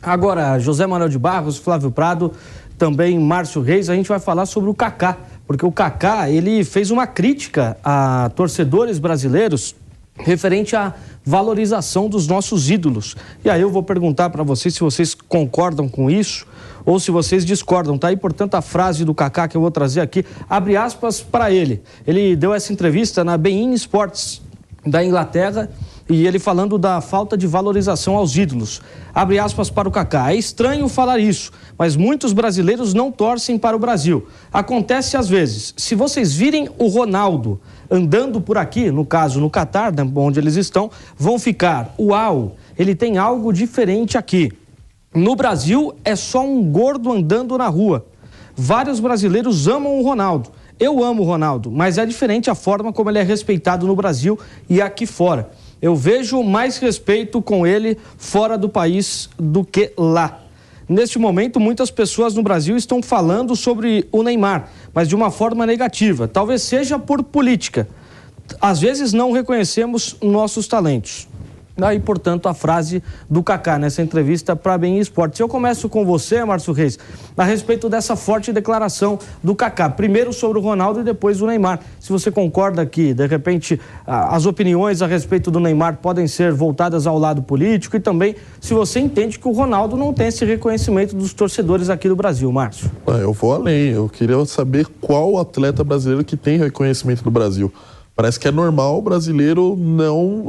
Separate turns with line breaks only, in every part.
Agora, José Manuel de Barros, Flávio Prado, também Márcio Reis, a gente vai falar sobre o Kaká, porque o Kaká, ele fez uma crítica a torcedores brasileiros referente à valorização dos nossos ídolos. E aí eu vou perguntar para vocês se vocês concordam com isso ou se vocês discordam. Tá aí, portanto, a frase do Kaká que eu vou trazer aqui, abre aspas para ele. Ele deu essa entrevista na beIN Sports da Inglaterra e ele falando da falta de valorização aos ídolos. Abre aspas para o Kaká. É estranho falar isso, mas muitos brasileiros não torcem para o Brasil. Acontece às vezes. Se vocês virem o Ronaldo andando por aqui, no caso no Catar, né, onde eles estão, vão ficar, uau, ele tem algo diferente aqui. No Brasil é só um gordo andando na rua. Vários brasileiros amam o Ronaldo. Eu amo o Ronaldo, mas é diferente a forma como ele é respeitado no Brasil e aqui fora. Eu vejo mais respeito com ele fora do país do que lá. Neste momento, muitas pessoas no Brasil estão falando sobre o Neymar, mas de uma forma negativa. Talvez seja por política. Às vezes não reconhecemos nossos talentos. Daí, portanto, a frase do Kaká nessa entrevista para a beIN Sports. Eu começo com você, Márcio Reis, a respeito dessa forte declaração do Kaká. Primeiro sobre o Ronaldo e depois o Neymar. Se você concorda que, de repente, as opiniões a respeito do Neymar podem ser voltadas ao lado político e também se você entende que o Ronaldo não tem esse reconhecimento dos torcedores aqui do Brasil, Márcio.
Eu vou além. Eu queria saber qual atleta brasileiro que tem reconhecimento do Brasil. Parece que é normal o brasileiro não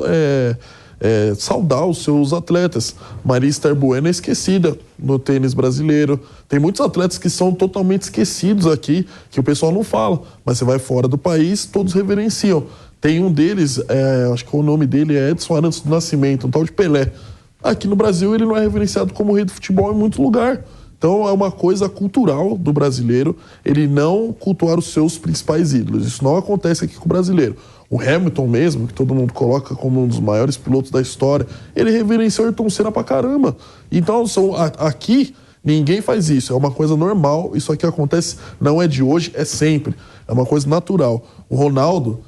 saudar os seus atletas. Maria Esther Bueno é esquecida no tênis brasileiro. Tem muitos atletas que são totalmente esquecidos aqui, que o pessoal não fala, mas você vai fora do país, todos reverenciam. Tem um deles, acho que o nome dele é Edson Arantes do Nascimento, um tal de Pelé. Aqui no Brasil ele não é reverenciado como rei do futebol em muito lugar. Então é uma coisa cultural do brasileiro ele não cultuar os seus principais ídolos. Isso não acontece aqui com o brasileiro. O Hamilton mesmo, que todo mundo coloca como um dos maiores pilotos da história, ele reverenciou o Ayrton Senna pra caramba. Então aqui ninguém faz isso, é uma coisa normal. Isso aqui acontece, não é de hoje, é sempre. É uma coisa natural. O Ronaldo,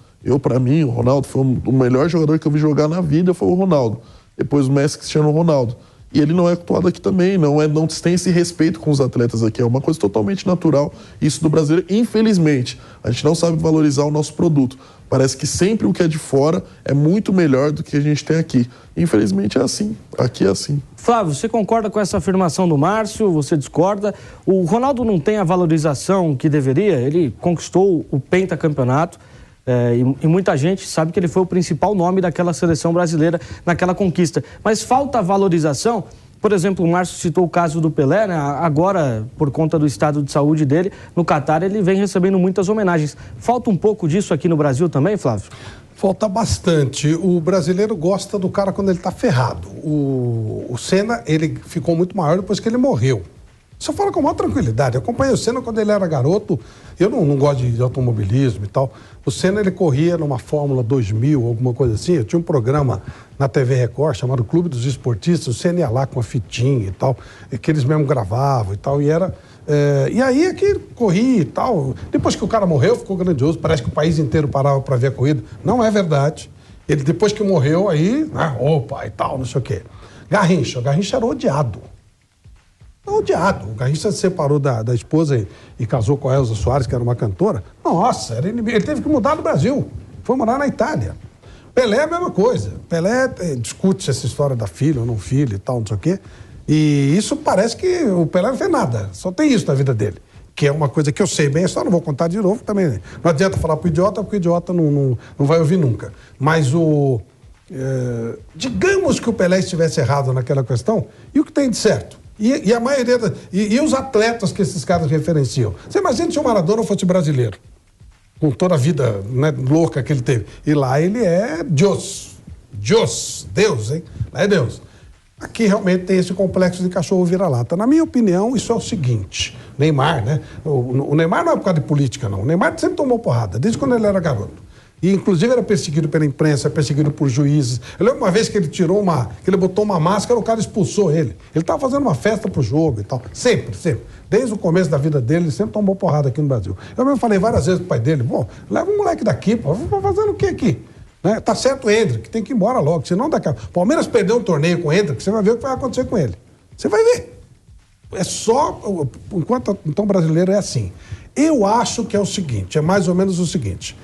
pra mim, o Ronaldo foi o melhor jogador que eu vi jogar na vida, foi o Ronaldo. Depois o Messi, Cristiano Ronaldo. E ele não é cultuado aqui também, não tem esse respeito com os atletas aqui, é uma coisa totalmente natural, isso do brasileiro, infelizmente. A gente não sabe valorizar o nosso produto. Parece que sempre o que é de fora é muito melhor do que a gente tem aqui. Infelizmente é assim, aqui é assim.
Flávio, você concorda com essa afirmação do Márcio? Você discorda? O Ronaldo não tem a valorização que deveria? Ele conquistou o pentacampeonato. E muita gente sabe que ele foi o principal nome daquela seleção brasileira naquela conquista. Mas falta valorização. Por exemplo, o Márcio citou o caso do Pelé, né? Agora, por conta do estado de saúde dele, no Catar ele vem recebendo muitas homenagens. Falta um pouco disso aqui no Brasil também, Flávio?
Falta bastante. O brasileiro gosta do cara quando ele está ferrado. O Senna, ele ficou muito maior depois que ele morreu. Isso eu falo com maior tranquilidade. Eu acompanhei o Senna quando ele era garoto. Eu não gosto de automobilismo e tal. O Senna, ele corria numa Fórmula 2000, alguma coisa assim. Eu tinha um programa na TV Record chamado Clube dos Esportistas. O Senna ia lá com a fitinha e tal, que eles mesmo gravavam e tal. E aí é que corria e tal. Depois que o cara morreu, ficou grandioso. Parece que o país inteiro parava para ver a corrida. Não é verdade. Ele, depois que morreu, aí, opa e tal, não sei o quê. Garrincha era odiado. Odiado. O Garrincha se separou da esposa e casou com a Elza Soares, que era uma cantora. Nossa, ele teve que mudar do Brasil. Foi morar na Itália. Pelé é a mesma coisa. Pelé discute essa história da filha ou não filha e tal, não sei o quê. E isso parece que o Pelé não fez nada. Só tem isso na vida dele. Que é uma coisa que eu sei bem, só não vou contar de novo também. Não adianta falar pro idiota, porque o idiota não vai ouvir nunca. Mas digamos que o Pelé estivesse errado naquela questão, e o que tem de certo? E a maioria e os atletas que esses caras referenciam. Você imagina se o Maradona fosse brasileiro, com toda a vida, né, louca que ele teve. E lá ele é Deus, Deus, hein? Lá é Deus. Aqui realmente tem esse complexo de cachorro vira-lata. Na minha opinião, isso é o seguinte. Neymar, né? O Neymar não é por causa de política, não. O Neymar sempre tomou porrada, desde quando ele era garoto. E, inclusive, era perseguido pela imprensa, perseguido por juízes. Eu lembro uma vez que ele que ele botou uma máscara, o cara expulsou ele. Ele estava fazendo uma festa pro jogo e tal. Sempre. Desde o começo da vida dele, ele sempre tomou porrada aqui no Brasil. Eu mesmo falei várias vezes pro pai dele, leva um moleque daqui, pô, fazendo o que aqui? Né? Tá certo o Endrick, tem que ir embora logo, senão daqui a... Palmeiras perdeu um torneio com o Endrick, você vai ver o que vai acontecer com ele. Você vai ver. É só... Enquanto então brasileiro é assim. Eu acho que é o seguinte, é mais ou menos o seguinte.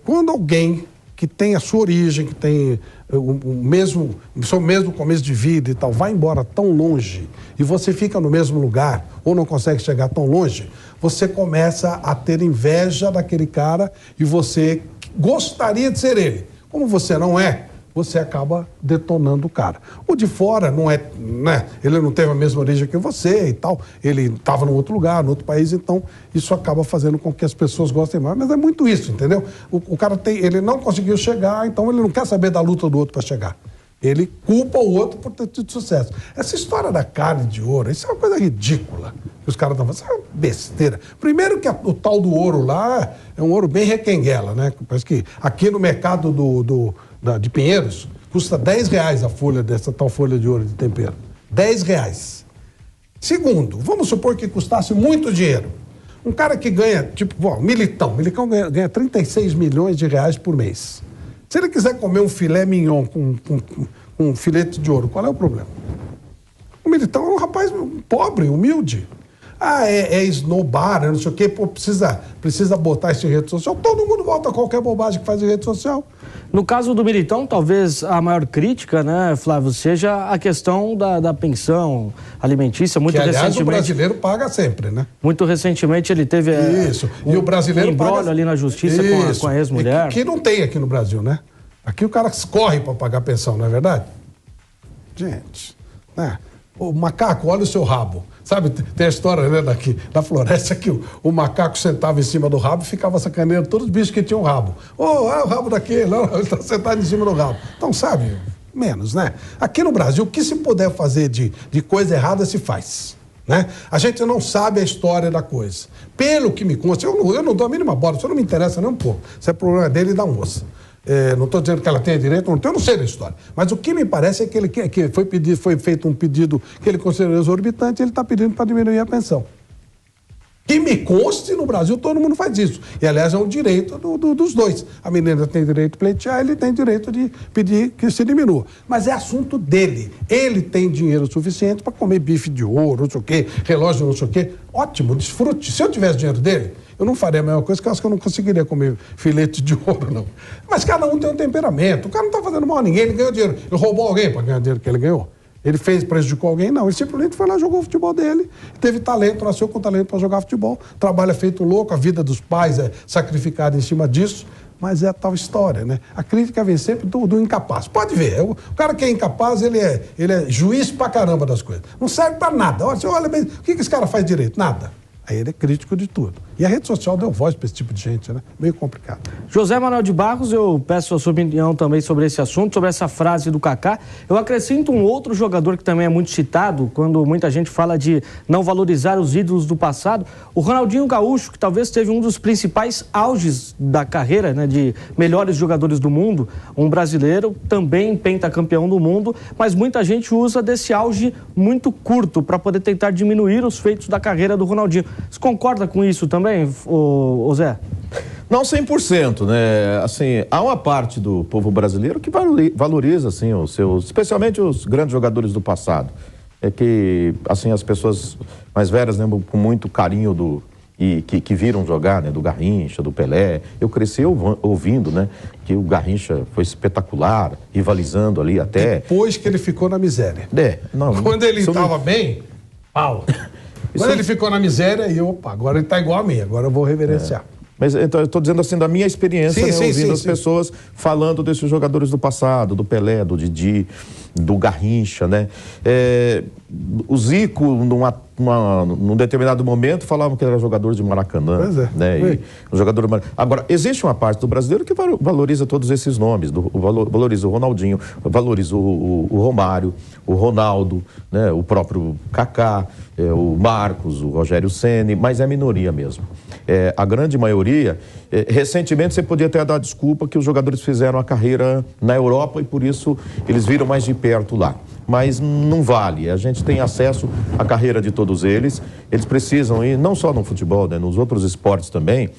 Quando alguém que tem a sua origem, que tem o seu mesmo começo de vida e tal, vai embora tão longe e você fica no mesmo lugar ou não consegue chegar tão longe, você começa a ter inveja daquele cara e você gostaria de ser ele. Como você não é, você acaba detonando o cara. O de fora não é, né? Ele não teve a mesma origem que você e tal, ele estava num outro lugar, num outro país, então isso acaba fazendo com que as pessoas gostem mais. Mas é muito isso, entendeu? O cara ele não conseguiu chegar, então ele não quer saber da luta do outro para chegar. Ele culpa o outro por ter tido sucesso. Essa história da carne de ouro, isso é uma coisa ridícula que os caras estão fazendo. Isso é uma besteira. Primeiro que o tal do ouro lá é um ouro bem requenguela, né? Parece que aqui no mercado de Pinheiros custa R$10 a folha dessa tal folha de ouro de tempero. R$10. Segundo, vamos supor que custasse muito dinheiro. Um cara que ganha, tipo, Militão ganha 36 milhões de reais por mês. Se ele quiser comer um filé mignon com um filete de ouro, qual é o problema? O Militão é um rapaz pobre, humilde. Esnobar, não sei o quê, pô, precisa botar isso em rede social. Todo mundo bota qualquer bobagem que faz em rede social.
No caso do Militão, talvez a maior crítica, né, Flávio, seja a questão da pensão alimentícia. Muito
aliás,
recentemente,
o brasileiro paga sempre, né?
Muito recentemente ele teve
isso. E o brasileiro
embrólio
paga
ali na justiça com a ex-mulher.
Que não tem aqui no Brasil, né? Aqui o cara corre para pagar pensão, não é verdade? Gente, né? O macaco, olha o seu rabo. Sabe, tem a história, né, daqui, da floresta, que o macaco sentava em cima do rabo e ficava sacaneando todos os bichos que tinham rabo. O rabo daquele, não, ele está sentado em cima do rabo. Então, sabe, menos, né? Aqui no Brasil, o que se puder fazer de coisa errada, se faz. Né? A gente não sabe a história da coisa. Pelo que me consta, eu não dou a mínima bola, isso não me interessa nem um pouco. Isso é problema dele e da moça. Não estou dizendo que ela tenha direito, eu não sei da história. Mas o que me parece é que foi feito um pedido que ele considerou exorbitante e ele está pedindo para diminuir a pensão. Que me conste, no Brasil todo mundo faz isso. E, aliás, é um direito dos dois. A menina tem direito de pleitear, ele tem direito de pedir que se diminua. Mas é assunto dele. Ele tem dinheiro suficiente para comer bife de ouro, não sei o quê, relógio não sei o quê. Ótimo, desfrute. Se eu tivesse dinheiro dele, eu não faria a mesma coisa, que eu acho que eu não conseguiria comer filete de ouro, não. Mas cada um tem um temperamento. O cara não está fazendo mal a ninguém, ele ganhou dinheiro. Ele roubou alguém para ganhar dinheiro que ele ganhou. Ele prejudicou alguém? Não. Ele simplesmente foi lá, jogou o futebol dele, teve talento, nasceu com talento para jogar futebol, trabalha feito louco, a vida dos pais é sacrificada em cima disso, mas é a tal história, né? A crítica vem sempre do incapaz. Pode ver, o cara que é incapaz, ele é juiz pra caramba das coisas. Não serve pra nada. Olha bem, o que esse cara faz direito? Nada. Aí ele é crítico de tudo. E a rede social deu voz para esse tipo de gente, né? Meio complicado.
José Manuel de Barros, eu peço a sua opinião também sobre esse assunto, sobre essa frase do Kaká. Eu acrescento um outro jogador que também é muito citado, quando muita gente fala de não valorizar os ídolos do passado. O Ronaldinho Gaúcho, que talvez teve um dos principais auges da carreira, né, de melhores jogadores do mundo. Um brasileiro, também pentacampeão do mundo, mas muita gente usa desse auge muito curto para poder tentar diminuir os feitos da carreira do Ronaldinho. Você concorda com isso também, ô Zé?
Não 100%, né? Assim, há uma parte do povo brasileiro que valoriza, assim, especialmente os grandes jogadores do passado. É que, assim, as pessoas mais velhas lembram com muito carinho que viram jogar, né? Do Garrincha, do Pelé. Eu cresci ouvindo, né? Que o Garrincha foi espetacular, rivalizando ali até...
Depois que ele ficou na miséria. Quando ele estava bem, pau. Quando ele ficou na miséria, agora ele está igual a mim, agora eu vou reverenciar.
Mas então, eu estou dizendo assim, da minha experiência, ouvindo as pessoas falando desses jogadores do passado, do Pelé, do Didi, do Garrincha, né? O Zico, num determinado momento, falavam que ele era jogador de Maracanã.
Pois é.
Né? Agora, existe uma parte do brasileiro que valoriza todos esses nomes, valoriza o Ronaldinho, valoriza o Romário, o Ronaldo, né? O próprio Kaká, o Marcos, o Rogério Ceni, mas é a minoria mesmo. A grande maioria, recentemente você podia até dar desculpa que os jogadores fizeram a carreira na Europa e por isso eles viram mais de perto lá. mas não vale. A gente tem acesso à carreira de todos eles. Eles precisam, e não só no futebol, né, nos outros esportes também,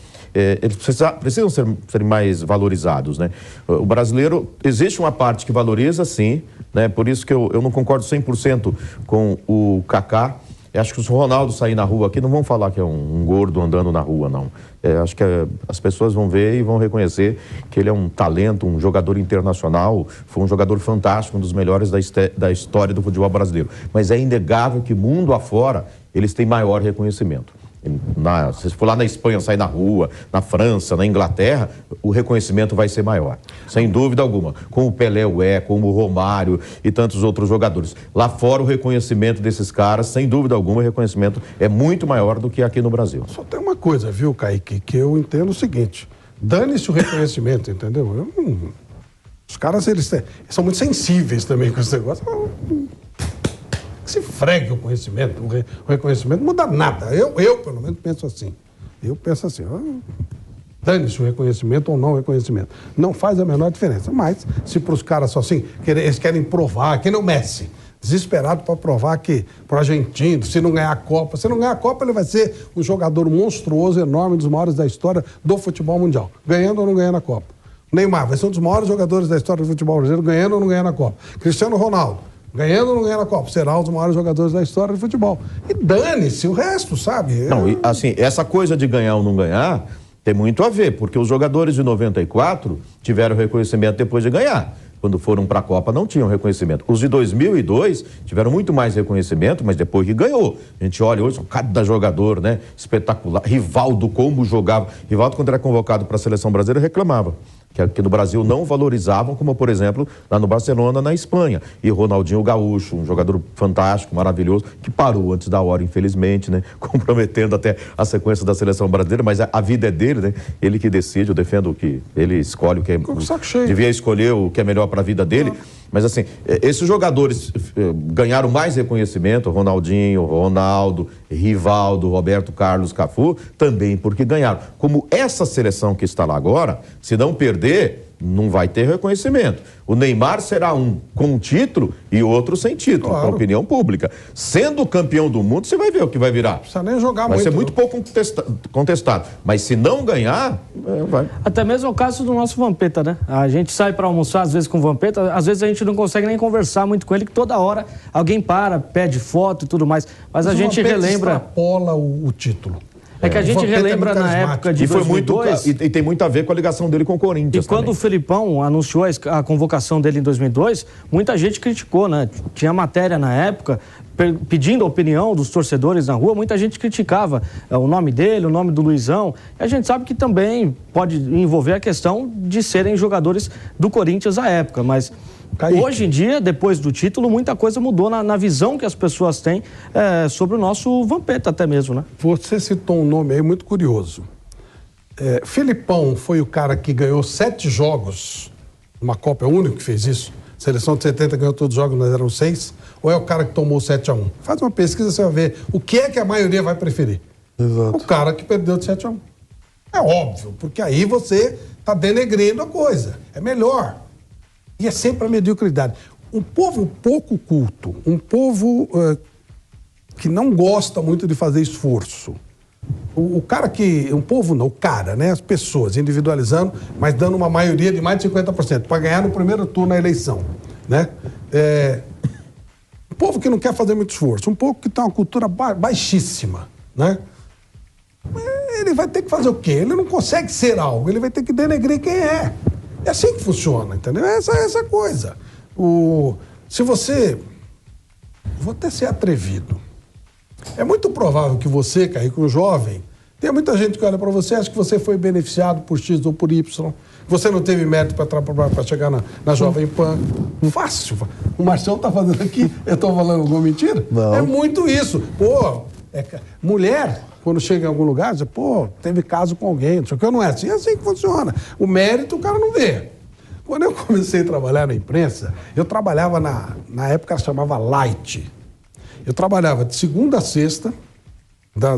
eles precisam ser mais valorizados, né? O brasileiro, existe uma parte que valoriza, sim, né? Por isso que eu não concordo 100% com o Kaká. Eu acho que se o Ronaldo sair na rua aqui, não vão falar que é um gordo andando na rua, não. Acho que as pessoas vão ver e vão reconhecer que ele é um talento, um jogador internacional, foi um jogador fantástico, um dos melhores da história do futebol brasileiro. Mas é inegável que mundo afora eles têm maior reconhecimento. Se for lá na Espanha, sair na rua, na França, na Inglaterra, o reconhecimento vai ser maior, sem dúvida alguma. Como o Pelé como o Romário e tantos outros jogadores. Lá fora, o reconhecimento desses caras, sem dúvida alguma, o reconhecimento é muito maior do que aqui no Brasil.
Só tem uma coisa, viu, Kaique, que eu entendo o seguinte: dane-se o reconhecimento, entendeu? Os caras, eles são muito sensíveis também com esse negócio. Que se fregue o conhecimento, o reconhecimento não muda nada. Eu pelo menos penso assim. Eu penso assim, dane-se o reconhecimento ou não o reconhecimento. Não faz a menor diferença. Mas, se para os caras só assim, eles querem provar, que nem o Messi, desesperado para provar que para o argentino, se não ganhar a Copa, ele vai ser um jogador monstruoso, enorme, um dos maiores da história do futebol mundial. Ganhando ou não ganhando a Copa. Neymar vai ser um dos maiores jogadores da história do futebol brasileiro, ganhando ou não ganhando a Copa. Cristiano Ronaldo, ganhando ou não ganhando a Copa, será um dos maiores jogadores da história do futebol. E dane-se o resto, sabe?
Não, e, assim, essa coisa de ganhar ou não ganhar tem muito a ver, porque os jogadores de 94 tiveram reconhecimento depois de ganhar. Quando foram para a Copa não tinham reconhecimento. Os de 2002 tiveram muito mais reconhecimento, mas depois que ganhou. A gente olha hoje, cada jogador, né, espetacular. Rivaldo, como jogava. Rivaldo, quando era convocado para a seleção brasileira, reclamava que aqui no Brasil não valorizavam, como, por exemplo, lá no Barcelona, na Espanha. E Ronaldinho Gaúcho, um jogador fantástico, maravilhoso, que parou antes da hora, infelizmente, né? Comprometendo até a sequência da seleção brasileira, mas a vida é dele, né? Ele que decide, eu defendo o que ele escolhe, o que é... Devia escolher o que é melhor para a vida dele. Mas, assim, esses jogadores ganharam mais reconhecimento, Ronaldinho, Ronaldo, Rivaldo, Roberto Carlos, Cafu, também porque ganharam. Como essa seleção que está lá agora, se não perder, não vai ter reconhecimento. O Neymar será um com título e outro sem título, claro, com opinião pública. Sendo campeão do mundo, você vai ver o que vai virar. Não
precisa nem jogar
vai
muito.
Vai ser muito pouco contestado. Mas se não ganhar, vai.
Até mesmo o caso do nosso Vampeta, né? A gente sai para almoçar, às vezes, com o Vampeta, às vezes a gente não consegue nem conversar muito com ele, que toda hora alguém pede foto e tudo mais. Mas a gente relembra...
extrapola o título.
É que a gente relembra na época de 2002...
E tem muito a ver com a ligação dele com o Corinthians.
E quando o Felipão anunciou a convocação dele em 2002, muita gente criticou, né? Tinha matéria na época pedindo a opinião dos torcedores na rua, muita gente criticava o nome dele, o nome do Luizão. E a gente sabe que também pode envolver a questão de serem jogadores do Corinthians à época, mas... Kaique. Hoje em dia, depois do título, muita coisa mudou na visão que as pessoas têm sobre o nosso Vampeta até mesmo, né?
Você citou um nome aí muito curioso. Felipão foi o cara que ganhou 7 jogos numa Copa, é o único que fez isso. A seleção de 70 ganhou todos os jogos, nós eram 6. Ou é o cara que tomou 7-1? Faz uma pesquisa, você vai ver o que é que a maioria vai preferir.
Exato.
O cara que perdeu de 7-1. É óbvio, porque aí você está denegrindo a coisa. É melhor. E é sempre a mediocridade. Um povo pouco culto, um povo que não gosta muito de fazer esforço. O cara que... Um povo não, o cara, né? As pessoas individualizando, mas dando uma maioria de mais de 50% para ganhar no primeiro turno na eleição, né? Um povo que não quer fazer muito esforço, um povo que tem uma cultura baixíssima, né? Ele vai ter que fazer o quê? Ele não consegue ser algo, ele vai ter que denegrir quem é. É assim que funciona, entendeu? Essa coisa. Se você... Vou até ser atrevido. É muito provável que você, Kaique, um jovem, tem muita gente que olha para você, acha que você foi beneficiado por X ou por Y. Você não teve mérito para chegar na Jovem Pan. Fácil. O Marcião tá fazendo aqui, eu tô falando alguma mentira?
Não.
É muito isso. Pô, mulher... Quando chega em algum lugar, diz, pô, teve caso com alguém, não sei o que, não é assim, é assim que funciona. O mérito o cara não vê. Quando eu comecei a trabalhar na imprensa, eu trabalhava na época chamava Light. Eu trabalhava de segunda a sexta,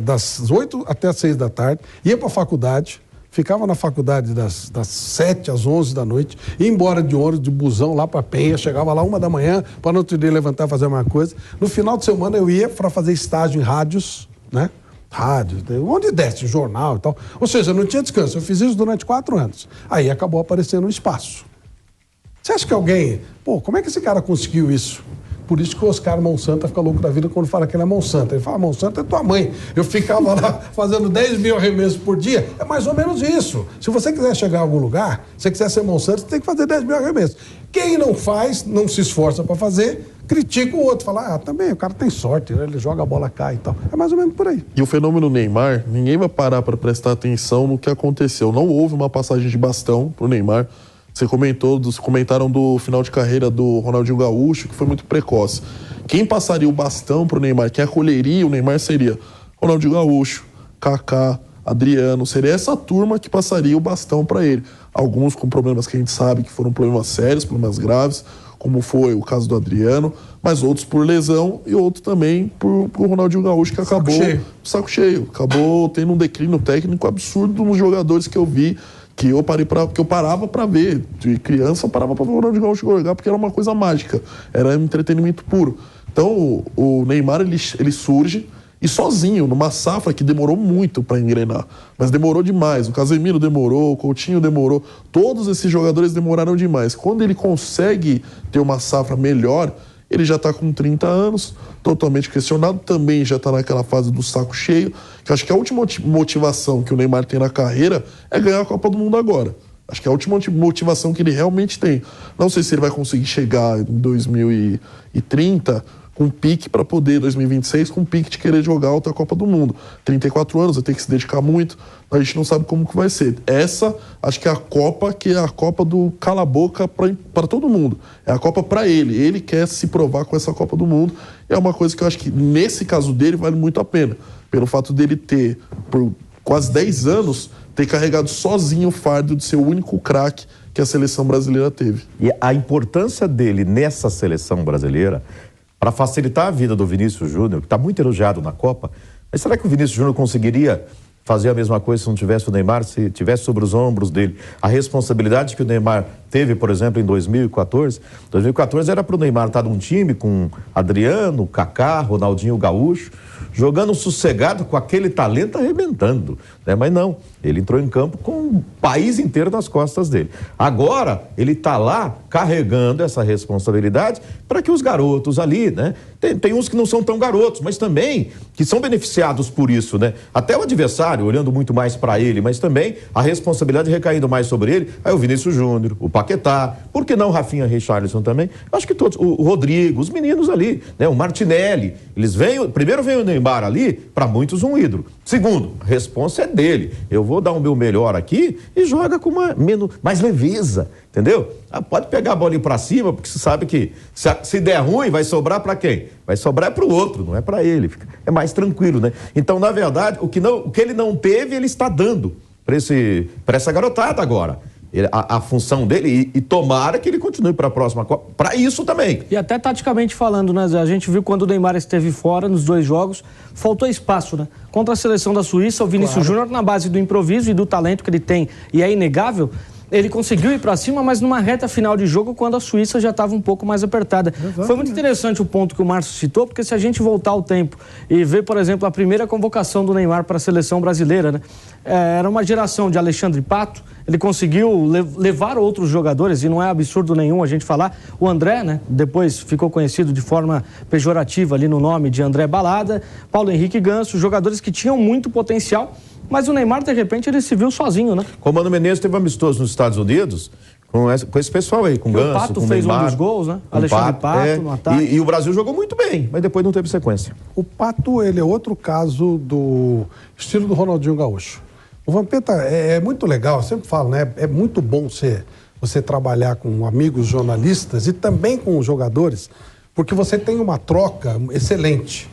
das 8 até as 6 da tarde, ia para a faculdade, ficava na faculdade das 7 às 11 da noite, ia embora de ônibus, de busão lá para Penha, chegava lá 1 da manhã, para no outro dia levantar e fazer uma coisa. No final de semana eu ia para fazer estágio em rádios, né? Rádio, onde desce, jornal e tal. Ou seja, não tinha descanso. Eu fiz isso durante 4 anos. Aí acabou aparecendo um espaço. Você acha que alguém... Pô, como é que esse cara conseguiu isso? Por isso que o Oscar Monsanto fica louco da vida quando fala que ele é Monsanto. Ele fala, Monsanto é tua mãe. Eu ficava lá fazendo 10 mil arremessos por dia. É mais ou menos isso. Se você quiser chegar a algum lugar, se você quiser ser Monsanto, você tem que fazer 10 mil arremessos. Quem não faz, não se esforça para fazer, critica o outro. Fala, também, o cara tem sorte, ele joga a bola, cai e tal. É mais ou menos por aí.
E o fenômeno Neymar, ninguém vai parar para prestar atenção no que aconteceu. Não houve uma passagem de bastão pro Neymar. Comentaram do final de carreira do Ronaldinho Gaúcho, que foi muito precoce. Quem passaria o bastão pro Neymar, quem acolheria o Neymar seria Ronaldinho Gaúcho, Kaká, Adriano. Seria essa turma que passaria o bastão para ele. Alguns com problemas que a gente sabe que foram problemas sérios, problemas graves, como foi o caso do Adriano, mas outros por lesão e outros também por Ronaldinho Gaúcho, que acabou saco cheio. Acabou tendo um declínio técnico absurdo nos jogadores que eu vi, que eu parava para ver. De criança eu parava para ver o Ronaldinho Gaúcho jogar, porque era uma coisa mágica, era entretenimento puro. Então o Neymar ele surge e sozinho, numa safra que demorou muito para engrenar, mas demorou demais. O Casemiro demorou, o Coutinho demorou, todos esses jogadores demoraram demais. Quando ele consegue ter uma safra melhor, ele já está com 30 anos, totalmente questionado, também já está naquela fase do saco cheio, que acho que a última motivação que o Neymar tem na carreira é ganhar a Copa do Mundo agora. Acho que é a última motivação que ele realmente tem. Não sei se ele vai conseguir chegar em 2030 com pique para poder, 2026, com pique de querer jogar outra Copa do Mundo. 34 anos, vai ter que se dedicar muito, a gente não sabe como que vai ser. Essa, acho que é a Copa do cala a boca para todo mundo. É a Copa para ele. Ele quer se provar com essa Copa do Mundo. É uma coisa que eu acho que, nesse caso dele, vale muito a pena. Pelo fato dele ter, por quase 10 anos, ter carregado sozinho o fardo de ser o único craque que a seleção brasileira teve.
E a importância dele nessa seleção brasileira, para facilitar a vida do Vinícius Júnior, que está muito elogiado na Copa, mas será que o Vinícius Júnior conseguiria fazer a mesma coisa se não tivesse o Neymar, se tivesse sobre os ombros dele a responsabilidade que o Neymar teve, por exemplo, em 2014? 2014 era para o Neymar estar num time com Adriano, Kaká, Ronaldinho Gaúcho, jogando sossegado com aquele talento arrebentando, né? Mas não, ele entrou em campo com o país inteiro nas costas dele. Agora, ele está lá carregando essa responsabilidade para que os garotos ali, né? Tem uns que não são tão garotos, mas também que são beneficiados por isso, né? Até o adversário olhando muito mais para ele, mas também a responsabilidade recaindo mais sobre ele. Aí o Vinícius Júnior, o Paquetá, por que não o Rafinha Richarlison também? Acho que todos, o Rodrigo, os meninos ali, né? O Martinelli, eles vêm, primeiro vem o Neymar ali, para muitos um ídolo. Segundo, a responsa é dele. Eu vou dar o meu melhor aqui e joga com mais leveza, entendeu? Pode pegar a bola para cima, porque você sabe que se der ruim, vai sobrar para quem? Vai sobrar para o outro, não é para ele. É mais tranquilo, né? Então, na verdade, o que ele não teve, ele está dando para essa garotada agora. A função dele, e tomara que ele continue para a próxima Copa, para isso também.
E até taticamente falando, né, Zé? A gente viu quando o Neymar esteve fora nos 2 jogos, faltou espaço, né? Contra a seleção da Suíça, o Vinícius Júnior, na base do improviso e do talento que ele tem, e é inegável, ele conseguiu ir para cima, mas numa reta final de jogo, quando a Suíça já estava um pouco mais apertada. Exatamente. Foi muito interessante o ponto que o Márcio citou, porque se a gente voltar ao tempo e ver, por exemplo, a primeira convocação do Neymar para a seleção brasileira, né? Era uma geração de Alexandre Pato, ele conseguiu levar outros jogadores, e não é absurdo nenhum a gente falar. O André, né? Depois ficou conhecido de forma pejorativa ali no nome de André Balada, Paulo Henrique Ganso, jogadores que tinham muito potencial, mas o Neymar, de repente, ele se viu sozinho, né?
O Mano Menezes teve amistoso nos Estados Unidos com esse pessoal aí, com o Ganso,
o Pato
com
fez
Neymar,
um dos gols, né? Alexandre Pato no ataque.
E o Brasil jogou muito bem, mas depois não teve sequência.
O Pato, ele é outro caso do estilo do Ronaldinho Gaúcho. O Vampeta é muito legal, eu sempre falo, né? É muito bom você trabalhar com amigos jornalistas e também com os jogadores, porque você tem uma troca excelente.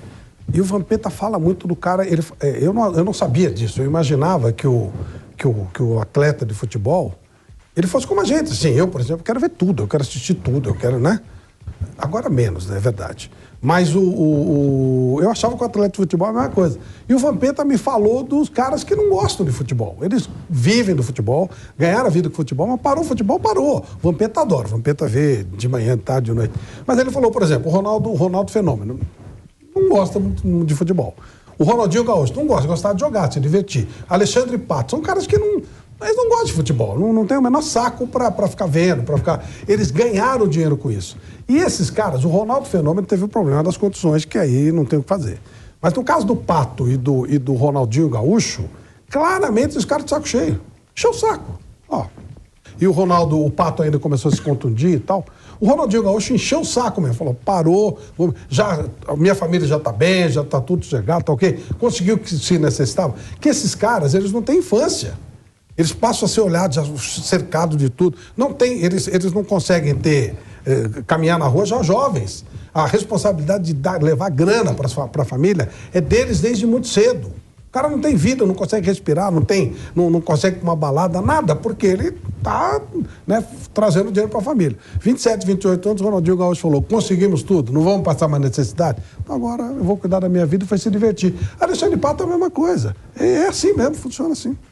E o Vampeta fala muito do cara. Eu não sabia disso. Eu imaginava que o atleta de futebol ele fosse como a gente. Assim, eu, por exemplo, quero ver tudo, eu quero assistir tudo, eu quero, né? Agora menos, né? É verdade. Mas eu achava que o atleta de futebol é a mesma coisa. E o Vampeta me falou dos caras que não gostam de futebol. Eles vivem do futebol, ganharam a vida com o futebol, mas parou o futebol, parou. O Vampeta adora, o Vampeta vê de manhã, de tarde, de noite. Mas ele falou, por exemplo, o Ronaldo Fenômeno não gosta muito de futebol. O Ronaldinho Gaúcho não gosta, gostava de jogar, de se divertir. Alexandre Pato, são caras que eles não gostam de futebol, não tem o menor saco para ficar vendo, para ficar... Eles ganharam dinheiro com isso. E esses caras, o Ronaldo Fenômeno teve o problema das condições, que aí não tem o que fazer. Mas no caso do Pato e do Ronaldinho Gaúcho, claramente os caras de saco cheio. Encheu o saco. Ó. E o Pato ainda começou a se contundir e tal. O Ronaldinho Gaúcho encheu o saco mesmo, falou, parou, a minha família já tá bem, já tá tudo chegado, tá ok? Conseguiu o que se necessitava. Que esses caras, eles não têm infância. Eles passam a ser olhados, já cercados de tudo. Eles não conseguem caminhar na rua já jovens. A responsabilidade de levar grana para a família é deles desde muito cedo. O cara não tem vida, não consegue respirar, não consegue tomar balada, nada, porque ele está trazendo dinheiro para a família. 27, 28 anos, o Ronaldinho Gaúcho falou, conseguimos tudo, não vamos passar mais necessidade. Então agora eu vou cuidar da minha vida e foi se divertir. Alexandre Pato é a mesma coisa. É assim mesmo, funciona assim.